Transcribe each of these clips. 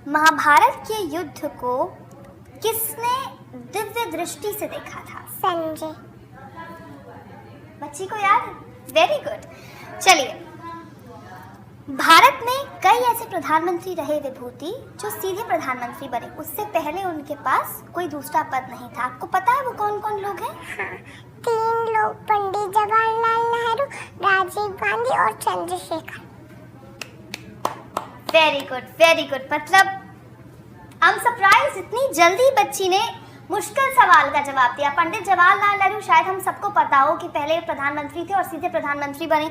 महाभारत के युद्ध को किसने दिव्य दृष्टि से देखा था? संजय। बच्ची को याद? Very good. चलिए, भारत में कई ऐसे प्रधानमंत्री रहे विभूति जो सीधे प्रधानमंत्री बने, उससे पहले उनके पास कोई दूसरा पद नहीं था। आपको पता है वो कौन कौन लोग हैं? हाँ, 3 लोग, पंडित जवाहरलाल नेहरू, राजीव गांधी और Chandrashekhar. Very good, very good. मतलब आई एम सरप्राइज, इतनी जल्दी बच्ची ने मुश्किल सवाल का जवाब दिया। पंडित जवाहरलाल नेहरू शायद हम सबको पता हो कि पहले प्रधानमंत्री थे और सीधे प्रधानमंत्री बने।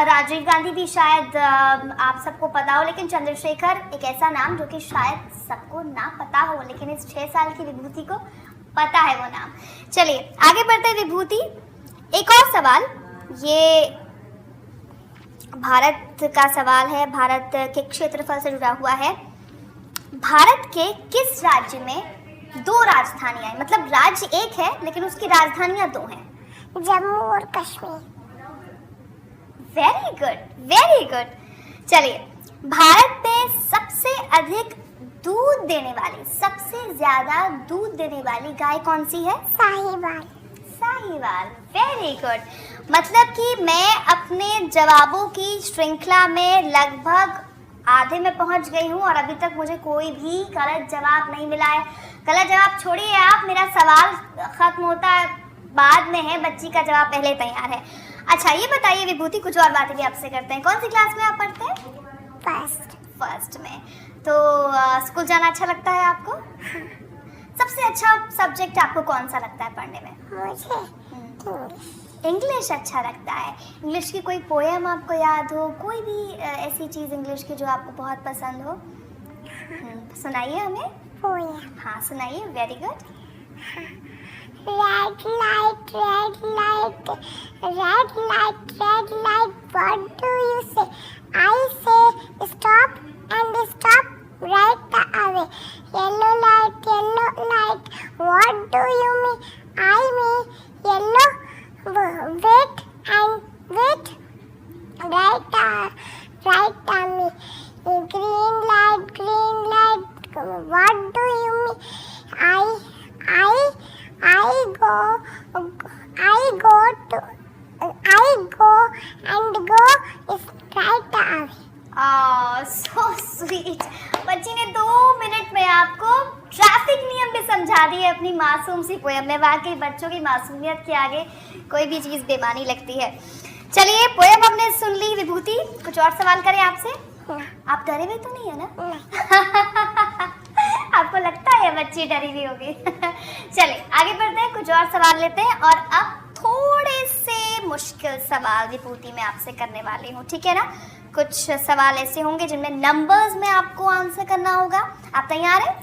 राजीव गांधी भी शायद आप सबको पता हो, लेकिन चंद्रशेखर एक ऐसा नाम जो कि शायद सबको ना पता हो, लेकिन इस 6 साल की विभूति को पता है वो नाम। चलिए आगे बढ़ते हैं विभूति। एक और सवाल, ये भारत का सवाल है, भारत के क्षेत्रफल से जुड़ा हुआ है। भारत के किस राज्य में 2 राजधानियां हैं? मतलब राज्य एक है लेकिन उसकी राजधानियां 2 हैं। जम्मू और Kashmir. Very good, very good. चलिए, भारत में सबसे अधिक दूध देने वाली, सबसे ज्यादा दूध देने वाली गाय कौन सी है? साहिवाल। Sahiwal, very good. मतलब कि मैं अपने जवाबों की श्रृंखला में लगभग आधे में पहुंच गई हूं और अभी तक मुझे कोई भी गलत जवाब नहीं मिला है। गलत जवाब छोड़िए आप, मेरा सवाल खत्म होता बाद में है, बच्ची का जवाब पहले तैयार है। अच्छा ये बताइए विभूति, कुछ और बातें भी आपसे करते हैं। कौन सी क्लास में आप पढ़ते हैं? फर्स्ट में। तो स्कूल जाना अच्छा लगता है आपको? हाँ। सबसे अच्छा सब्जेक्ट आपको कौन सा लगता है पढ़ने में? मुझे इंग्लिश अच्छा लगता है। इंग्लिश की कोई पोएम आपको याद हो, कोई भी ऐसी चीज़ इंग्लिश की जो आपको बहुत पसंद हो? सुनाइए हमें। पोएम। हाँ सुनाइए, very good. Red light, red light, red light, red light, what do you say? I say stop and stop right away. Yellow light, what do you mean? I mean yellow, wait and wait, right me. Green light, what do you mean? I go and go is right away. So sweet. बच्ची ने 2 minute में आपको traffic नियम भी समझा दिए अपनी मासूम सी पोएम में। वाकई बच्चों की मासूमियत के आगे कोई भी चीज़ बेमानी लगती है। चलिए पोएम हमने सुन ली विभूति, कुछ और सवाल करें आपसे? आप डरे हुए तो नहीं है ना? आपको लगता है बच्ची डरी हुई होगी। चलिए आगे बढ़ते हैं, कुछ और सवाल लेते हैं। और अब थोड़े से मुश्किल सवाल विभूति में आपसे करने वाली हूँ, ठीक है ना? कुछ सवाल ऐसे होंगे जिनमें नंबर्स में आपको आंसर करना होगा। आप तैयार हैं?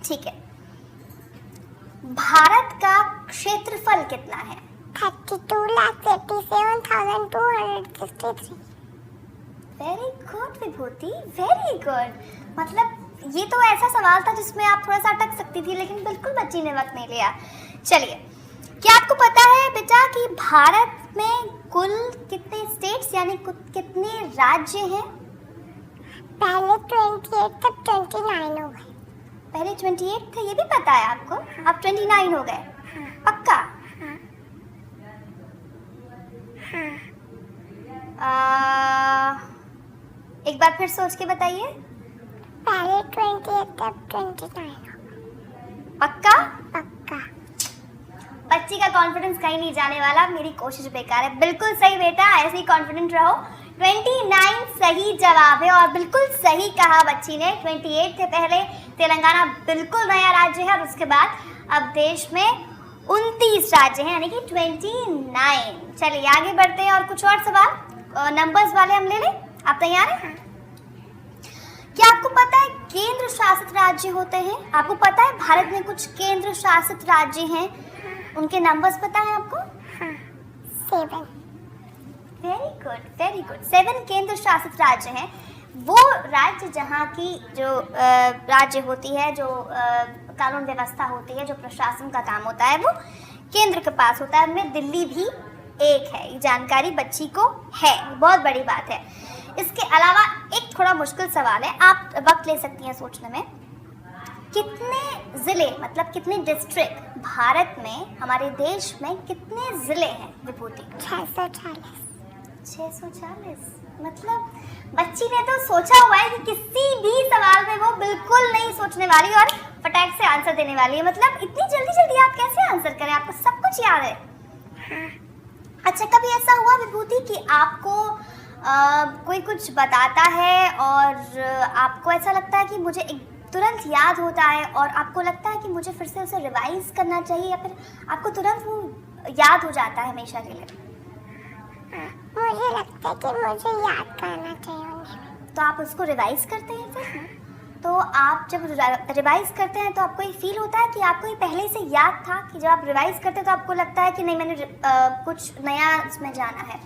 ठीक है। भारत का क्षेत्रफल कितना है? 32,87,263। वेरी गुड विभूति, वेरी गुड। मतलब ये तो ऐसा सवाल था जिसमें आप थोड़ा सा अटक सकती थी, लेकिन बिल्कुल बच्ची ने वक्त नहीं लिया। चलिए, क्या आपको पता है बेटा कि भारत में कुल कितने स्टेट्स यानी कितने राज्य हैं? पहले 28 तक 29 हो गए। पहले 28 थे, ये भी पता है आपको? अब 29 हो गए? पक्का? एक बार फिर सोच के बताइए। पहले 28 तक 29 हो गए। पक्का? पक्का। बच्ची का कॉन्फिडेंस कहीं नहीं जाने वाला, मेरी कोशिश बेकार है। बिल्कुल सही बेटा, ऐसे ही कॉन्फिडेंट रहो। 29 सही जवाब है और बिल्कुल सही कहा बच्ची ने। 28 थे पहले। तेलंगाना बिल्कुल नया राज्य है और उसके बाद अब देश में 29 राज्य हैं, यानी कि 29। चलिए आगे बढ़ते हैं और कुछ और सवाल नंबर्स वाले हम ले लें। आप तैयार हैं? क्या आपको पता है केंद्र शासित राज्य होते हैं? आपको पता है भारत में कुछ केंद्र शासित राज्य हैं, उनके नंबर्स पता है आपको? 7। Very good, very good. 7 केंद्र शासित राज्य हैं। वो राज्य जहाँ की जो राज्य होती है, जो कानून व्यवस्था होती है, जो प्रशासन का काम होता है, वो केंद्र के पास होता है। उनमें दिल्ली भी एक है। ये जानकारी बच्ची को है, बहुत बड़ी बात है। इसके अलावा एक थोड़ा मुश्किल सवाल है, आप वक्त ले सकती हैं सोचने में। कितने जिले मतलब कितने डिस्ट्रिक्ट भारत में, हमारे देश में कितने जिले हैं विभूति? 640। 640 मतलब बच्ची ने तो सोचा हुआ है कि किसी भी सवाल में वो बिल्कुल नहीं सोचने वाली और फटाक से आंसर देने वाली है। मतलब इतनी जल्दी जल्दी आप कैसे आंसर करें, आपको सब कुछ याद है? अच्छा, कभी ऐसा हुआ विभूति कि आपको कोई कुछ बताता है और आपको ऐसा लगता है कि मुझे एक तुरंत याद होता है और आपको लगता है कि मुझे फिर से उसे रिवाइज करना चाहिए, या फिर आपको तुरंत वो याद हो जाता है हमेशा के लिए? मुझे लगता है कि मुझे याद करना चाहिए उन्हें। तो आप उसको रिवाइज करते हैं फिर? तो आप जब रिवाइज करते हैं तो आपको ये फील होता है कि आपको ये पहले से याद था, कि जब आप रिवाइज करते हैं तो आपको लगता है कि नहीं, मैंने कुछ नया इसमें जाना है?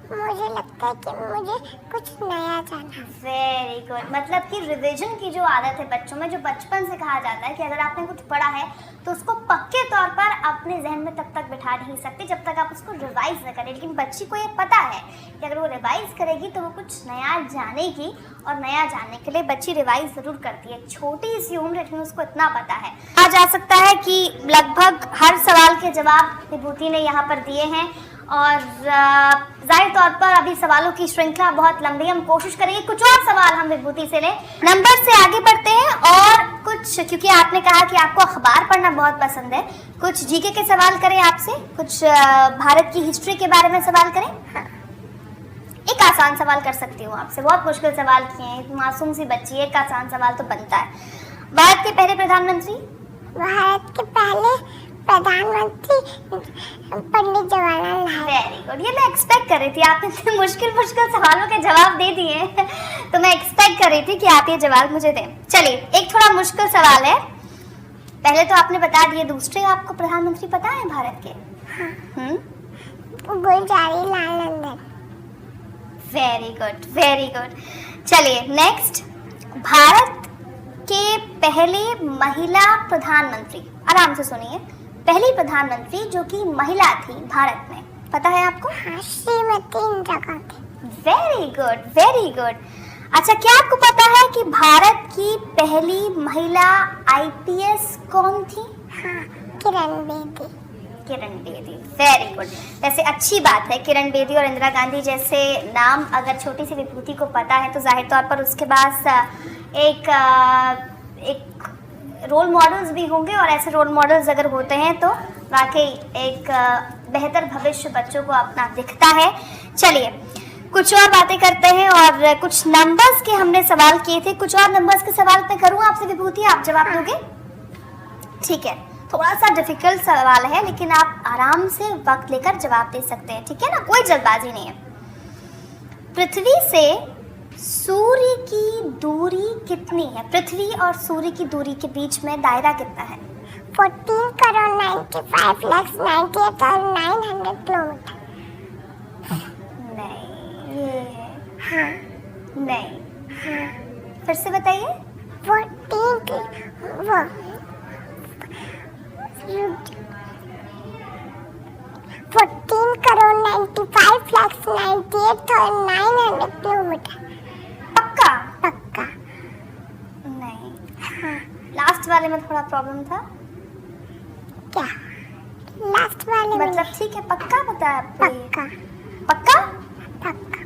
मुझे लगता है कि मुझे कुछ नया जाना है। Very good. मतलब कि रिवीजन की जो आदत है बच्चों में, जो बचपन से कहा जाता है कि अगर आपने कुछ पढ़ा है तो उसको पक्के तौर पर अपने जहन में तब तक बिठा नहीं सकते जब तक आप उसको रिवाइज न करें। लेकिन बच्ची को ये पता है कि अगर वो रिवाइज करेगी तो वो कुछ नया जानेगी, और नया जानने के लिए बच्ची रिवाइज ज़रूर करती है। छोटी सी उम्र, लेकिन उसको इतना पता है। कहा जा सकता है कि लगभग हर सवाल के जवाब विभूति ने यहाँ पर दिए हैं, और जाहिर तौर पर अभी सवालों की श्रृंखला बहुत लंबी, हम कोशिश करेंगे कुछ और सवाल हम विभूति से लें। नंबर से आगे बढ़ते हैं, और कुछ, क्योंकि आपने कहा कि आपको अखबार पढ़ना बहुत पसंद है, कुछ जीके के सवाल करें आपसे, कुछ भारत की हिस्ट्री के बारे में सवाल करें। एक आसान सवाल कर सकती हूँ आपसे, बहुत मुश्किल सवाल किए हैं, मासूम सी बच्ची, एक आसान सवाल तो बनता है। भारत के पहले प्रधानमंत्री? भारत के पहले प्रधानमंत्री पंडित जवाहरलाल नेहरू। Very good. ये मैं एक्सपेक्ट कर रही थी, आपने इतने मुश्किल मुश्किल सवालों के जवाब दे दिए तो मैं एक्सपेक्ट कर रही थी कि आप ये जवाब मुझे दें। चलिए, एक थोड़ा मुश्किल सवाल है। पहले तो आपने बता दिए, दूसरे आपको प्रधानमंत्री पता है भारत के? हाँ। Gulzarilal Nandan. Very good, very good. चलिए नेक्स्ट, भारत के पहले महिला प्रधानमंत्री, आराम से सुनिए, पहली प्रधानमंत्री जो कि महिला थी भारत में, पता है आपको? हाँ, Shrimati Indira Gandhi. Very good, very good. अच्छा, क्या आपको पता है कि भारत की पहली महिला आईपीएस कौन थी? हाँ, किरण बेदी। Kiran Bedi, very good. वैसे अच्छी बात है, किरण बेदी और इंदिरा गांधी जैसे नाम अगर छोटी सी विभूति को पता है तो जाहिर तौर पर उसके पास एक रोल मॉडल्स भी होंगे, और ऐसे रोल मॉडल्स अगर होते हैं तो वाकई एक बेहतर भविष्य बच्चों को अपना दिखता है। चलिए कुछ और बातें करते हैं, और कुछ नंबर्स के हमने सवाल किए थे, कुछ और नंबर्स के सवाल मैं करूँ आपसे विभूति, आप जवाब दोगे? ठीक है, थोड़ा सा डिफिकल्ट सवाल है, लेकिन आप आराम से वक्त लेकर जवाब दे सकते हैं, ठीक है ना, कोई जल्दबाजी नहीं है। पृथ्वी से सूर्य की दूरी कितनी है? पृथ्वी और सूर्य की दूरी के बीच में दायरा कितना है? 14,95,98,900 किलोमीटर। नहीं, ये है। हाँ। नहीं, हाँ। फिर से बताइए। 14,95,98,900 किलोमीटर। पक्का? पक्का। नहीं। हाँ। लास्ट वाले में थोड़ा प्रॉब्लम था। क्या? लास्ट वाले में? मतलब ठीक है, पक्का बता आपको? पक्का। पक्का? पक्का।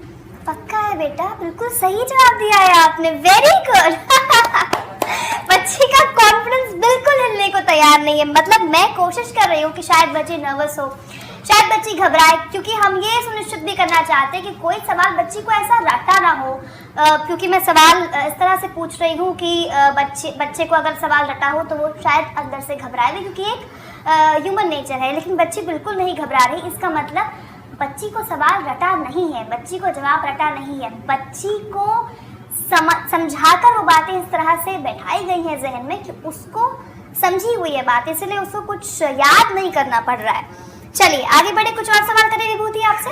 पक्का है बेटा, बिल्कुल सही जवाब दिया है आपने, वेरी गुड। बच्ची का कॉन्फिडेंस बिल्कुल हिलने को तैयार नहीं है। मतलब मैं कोशिश कर रही हूँ कि शायद बच्ची नर्वस हो, शायद बच्ची घबराए, क्योंकि हम ये सुनिश्चित भी करना चाहते हैं कि कोई सवाल बच्ची को ऐसा रटा ना हो। क्योंकि मैं सवाल इस तरह से पूछ रही हूँ कि बच्चे को अगर सवाल रटा हो तो वो शायद अंदर से घबराए भी, क्योंकि एक ह्यूमन नेचर है। लेकिन बच्ची बिल्कुल नहीं घबरा रही, इसका मतलब बच्ची को सवाल रटा नहीं है, बच्ची को जवाब रटा नहीं है। बच्ची को समझाकर वो बातें इस तरह से बैठाई गई हैं जहन में कि उसको समझी हुई है बात, इसलिए उसको कुछ याद नहीं करना पड़ रहा है। चलिए आगे बढ़े, कुछ और सवाल करें विभूति आपसे।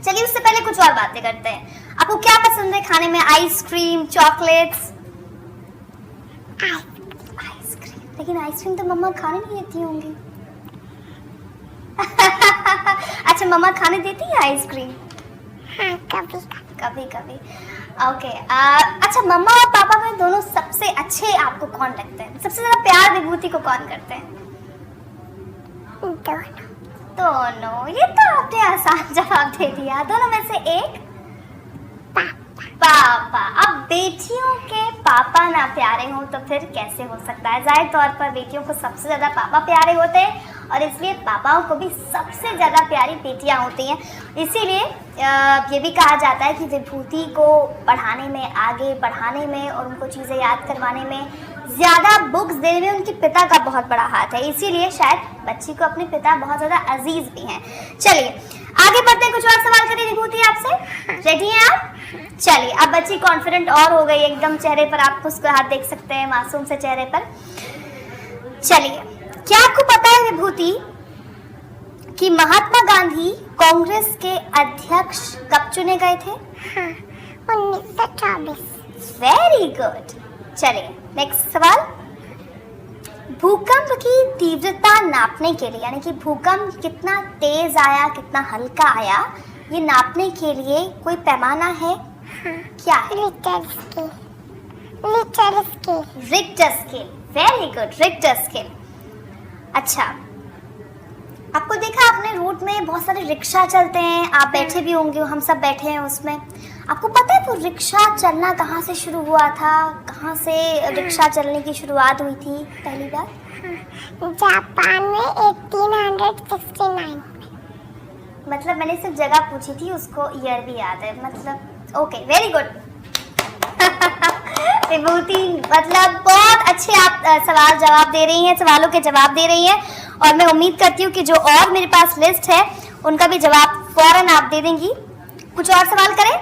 चलिए उससे पहले कुछ और बातें करते हैं। आपको क्या पसंद है खाने में? Ice cream, chocolates? आइसक्रीम। लेकिन आइसक्रीम तो मम्मा खाने नहीं देती होंगी। अच्छा, मम्मा खाने देती है आइसक्रीम? हाँ, कभी कभी कभी। ओके। अच्छा, मम्मा और पापा में दोनों सबसे अच्छे आपको कौन लगते हैं? सबसे ज्यादा प्यार विभूति को कौन करते हैं? दोनों। दोनों। ये तो आपने आसान जवाब दे दिया। दोनों में से एक? पापा। अब बेटियों के पापा ना प्यारे हों तो फिर कैसे हो सकता है? जाहिर तौर पर बेटियों को सबसे ज्यादा पापा प्यारे होते हैं और इसलिए पापाओं को भी सबसे ज्यादा प्यारी बेटियां होती हैं। इसीलिए ये भी कहा जाता है कि विभूति को पढ़ाने में, आगे बढ़ाने में और उनको चीज़ें याद करवाने में, ज़्यादा बुक्स देने में उनके पिता का बहुत बड़ा हाथ है। इसीलिए शायद बच्ची को अपने पिता बहुत ज़्यादा अजीज भी हैं। चलिए आगे बढ़ते हैं, कुछ और सवाल करिए विभूति आपसे। रेडी हैं आप? चलिए, अब बच्ची कॉन्फिडेंट और हो गई एकदम, चेहरे पर आप मुस्कुराहट देख सकते हैं मासूम से चेहरे पर। चलिए, क्या आपको पता है विभूति कि महात्मा गांधी कांग्रेस के अध्यक्ष कब चुने गए थे? हाँ, 1924। Very good. चलिए नेक्स्ट सवाल। भूकंप की तीव्रता नापने के लिए, यानी कि भूकंप कितना तेज आया, कितना हल्का आया, ये नापने के लिए कोई पैमाना है? हाँ, क्या है? Richter scale. Richter scale. Richter scale. Very good, Richter scale. अच्छा, आपको देखा आपने रोड में बहुत सारे रिक्शा चलते हैं, आप बैठे भी होंगे, हम सब बैठे हैं उसमें। आपको पता है वो रिक्शा चलना कहाँ से शुरू हुआ था? कहाँ से रिक्शा चलने की शुरुआत हुई थी पहली बार? जापान में 1869। मतलब मैंने सिर्फ जगह पूछी थी, उसको ईयर भी याद है। मतलब ओके, वेरी गुड विभूति, मतलब बहुत अच्छे आप सवाल जवाब दे रही हैं, सवालों के जवाब दे रही हैं और मैं उम्मीद करती हूँ कि जो और मेरे पास लिस्ट है उनका भी जवाब फौरन आप दे देंगी। कुछ और सवाल करें?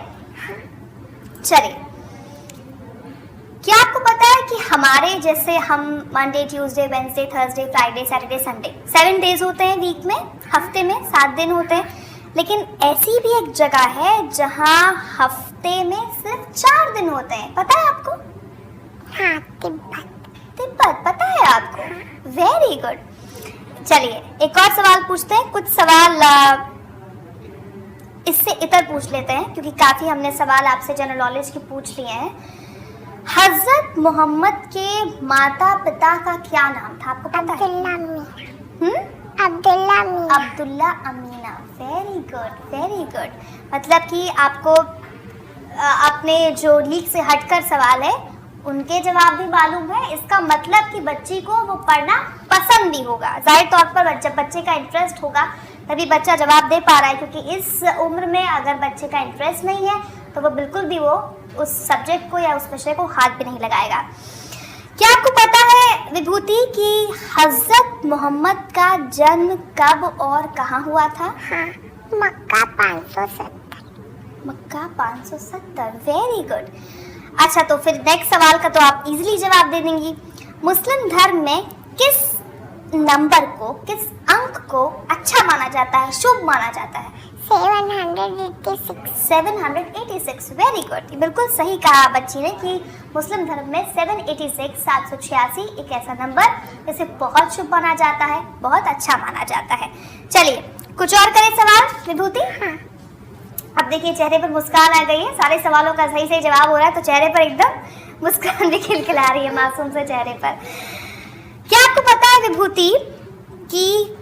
चलिए, क्या आपको पता है कि हमारे जैसे हम Monday, Tuesday, Wednesday, Thursday, Friday, Saturday, Sunday 7 days होते हैं वीक में, हफ्ते में 7 दिन होते हैं, लेकिन ऐसी भी एक जगह है जहां हफ्ते में सिर्फ 4 दिन होते हैं। पता है आपको? हाँ, तिब्बत। तिब्बत पता है आपको? Very good. चलिए एक और सवाल पूछते हैं। कुछ सवाल इससे इतर पूछ लेते हैं क्योंकि काफी हमने सवाल आपसे जनरल नॉलेज के पूछ लिए हैं। हजरत मोहम्मद के माता पिता का क्या नाम था, आपको पता है? Abdullah Miyan. Abdullah Miyan. Abdullah Amina. Very good, very good. मतलब कि आपको अपने जो लीक से हटकर सवाल है उनके जवाब भी मालूम है। इसका मतलब कि बच्ची को वो पढ़ना पसंद भी होगा। जाहिर तौर पर जब बच्चे का इंटरेस्ट होगा तभी बच्चा जवाब दे पा रहा है, क्योंकि इस उम्र में अगर बच्चे का इंटरेस्ट नहीं है तो वो बिल्कुल भी वो उस सब्जेक्ट को या उस विषय को हाथ भी नहीं लगाएगा। क्या आपको पता है विभूति कि हजरत मोहम्मद का जन्म कब और कहाँ हुआ था? हाँ, मक्का 570। मक्का 570। Very good. अच्छा, तो फिर नेक्स्ट सवाल का तो आप इजीली जवाब दे देंगी। मुस्लिम धर्म में किस नंबर को, किस अंक को अच्छा माना जाता है, शुभ माना जाता है? 786। 786। Very good. बिल्कुल सही कहा बच्ची ने कि मुस्लिम धर्म में 786, 786 एक ऐसा नंबर जिसे बहुत शुभ माना जाता है, बहुत अच्छा माना जाता है। चलिए कुछ और करें सवाल विभूति? हाँ। अब देखिए चेहरे पर मुस्कान आ गई है, सारे सवालों का सही सही जवाब हो रहा है तो चेहरे पर एकदम मुस्कान भी खिलखिला रही है मासूम से चेहरे पर। क्या आपको पता है विभूति कि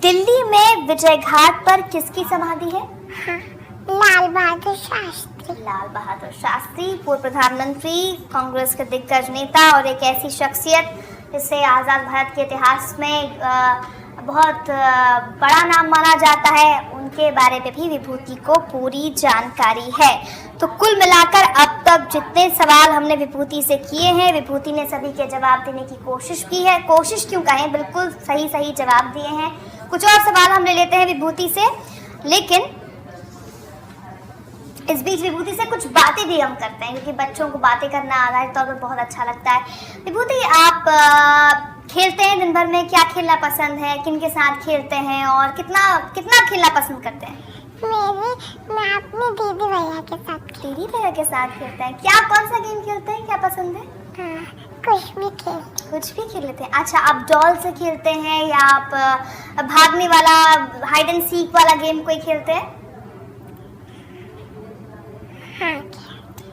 दिल्ली में विजय घाट पर किसकी समाधि है? हाँ, लाल बहादुर शास्त्री। लाल बहादुर शास्त्री, पूर्व प्रधानमंत्री, कांग्रेस के दिग्गज नेता और एक ऐसी शख्सियत जिसे आज़ाद भारत के इतिहास में बहुत बड़ा नाम माना जाता है, उनके बारे में भी विभूति को पूरी जानकारी है। तो कुल मिलाकर अब तक जितने सवाल हमने विभूति से किए हैं, विभूति ने सभी के जवाब देने की कोशिश की है। कोशिश क्यों कहें, बिल्कुल सही सही जवाब दिए हैं। कुछ और सवाल हम ले लेते हैं विभूति से, लेकिन इस बीच विभूति से कुछ बातें भी हम करते हैं क्योंकि बच्चों को बातें करना आधारित तौर पर बहुत अच्छा लगता है। विभूति, आप खेलते हैं दिन भर में, क्या खेलना पसंद है, किन के साथ खेलते हैं और कितना कितना खेलना पसंद करते हैं? मैं अपने दीदी भैया के साथ। दीदी भैया के साथ खेलते हैं। क्या कौन सा गेम खेलते हैं, क्या पसंद है? हाँ, कुछ भी खेल लेते हैं। अच्छा, आप डॉल से खेलते हैं या आप भागने वाला हाइड एंड सीक वाला गेम कोई खेलते हैं?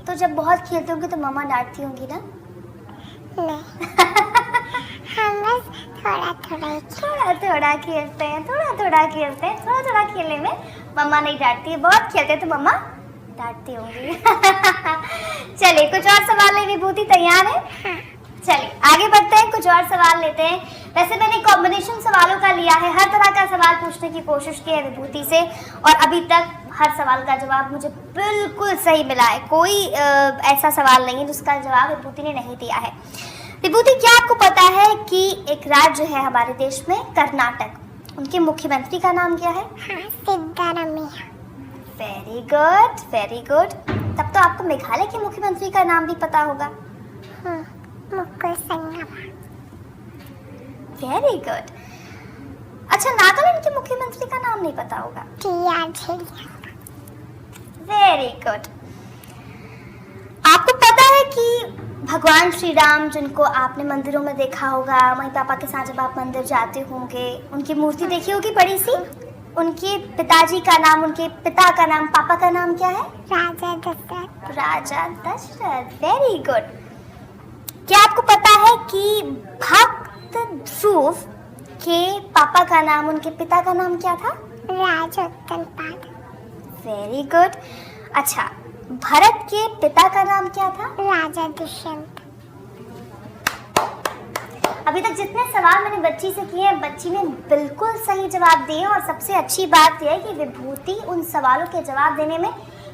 तो जब बहुत खेलते होंगे तो मम्मा डांटती होंगी ना? नहीं हम बस थोड़ा थोड़ा ही थोड़ा थोड़ा खेलते हैं, थोड़ा थोड़ा खेलते हैं, थोड़ा थोड़ा खेलने में मम्मा नहीं डांटती है, बहुत खेलते हैं तो मम्मा डांटती होंगी। चलिए कुछ और सवाल ले, विभूति तैयार है? हाँ। चलिए आगे बढ़ते हैं, कुछ और सवाल लेते हैं। वैसे मैंने कॉम्बिनेशन सवालों का लिया है, हर तरह का सवाल पूछने की कोशिश की है विभूति से और अभी तक हर सवाल का जवाब मुझे बिल्कुल सही मिला है। कोई ऐसा सवाल नहीं है जिसका जवाब विभूति ने नहीं दिया है। विभूति, क्या आपको पता है कि एक राज्य है हमारे देश में कर्नाटक, उनके मुख्यमंत्री का नाम क्या है? हाँ, Siddaramaiah. Very good very good. तब तो आपको मेघालय के मुख्यमंत्री का नाम भी पता होगा। मुकुल संगमा। Very good. अच्छा, नागालैंड के मुख्यमंत्री का नाम नहीं पता होगा? टी.आर. झिलिया। Very good. आपको पता है कि भगवान श्री राम, जिनको आपने मंदिरों में देखा होगा, मम्मी पापा के साथ जब आप मंदिर जाते होंगे, उनकी मूर्ति देखी होगी बड़ी सी, उनके पिताजी का नाम, उनके पिता का नाम, पापा का नाम क्या है? राजा दशरथ। राजा दशरथ। Very good. क्या आपको पता है कि भक्त ध्रुव के पापा का नाम, उनके पिता का नाम क्या था? राजा उत्तरपाद। Very good. अच्छा, भरत के पिता का नाम क्या था? राजा दुष्यंत। अभी तक जितने सवाल मैंने बच्ची से किए हैं, बच्ची ने बिल्कुल सही जवाब दिए और सबसे अच्छी बात यह है कि विभूति उन सवालों के जवाब देने में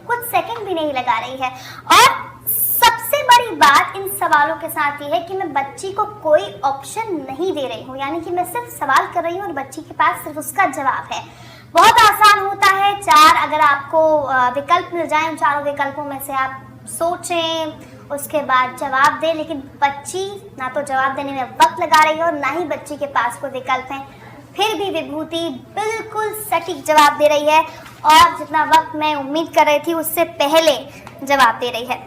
कुछ सेकंड भी नहीं लगा रही है। और सबसे बड़ी बात इन सवालों के साथ ये है कि मैं बच्ची को कोई ऑप्शन नहीं दे रही हूँ, यानी कि मैं सिर्फ सवाल कर रही हूँ और बच्ची के पास सिर्फ उसका जवाब है। बहुत आसान होता है। 4 अगर आपको विकल्प मिल जाए, उन चारों विकल्पों में से आप सोचें, उसके बाद जवाब दें, लेकिन बच्ची ना तो जवाब देने में वक्त लगा रही है और ना ही बच्ची के पास कोई विकल्प है, फिर भी विभूति बिल्कुल सटीक जवाब दे रही है और जितना वक्त मैं उम्मीद कर रही थी उससे पहले जवाब दे रही है।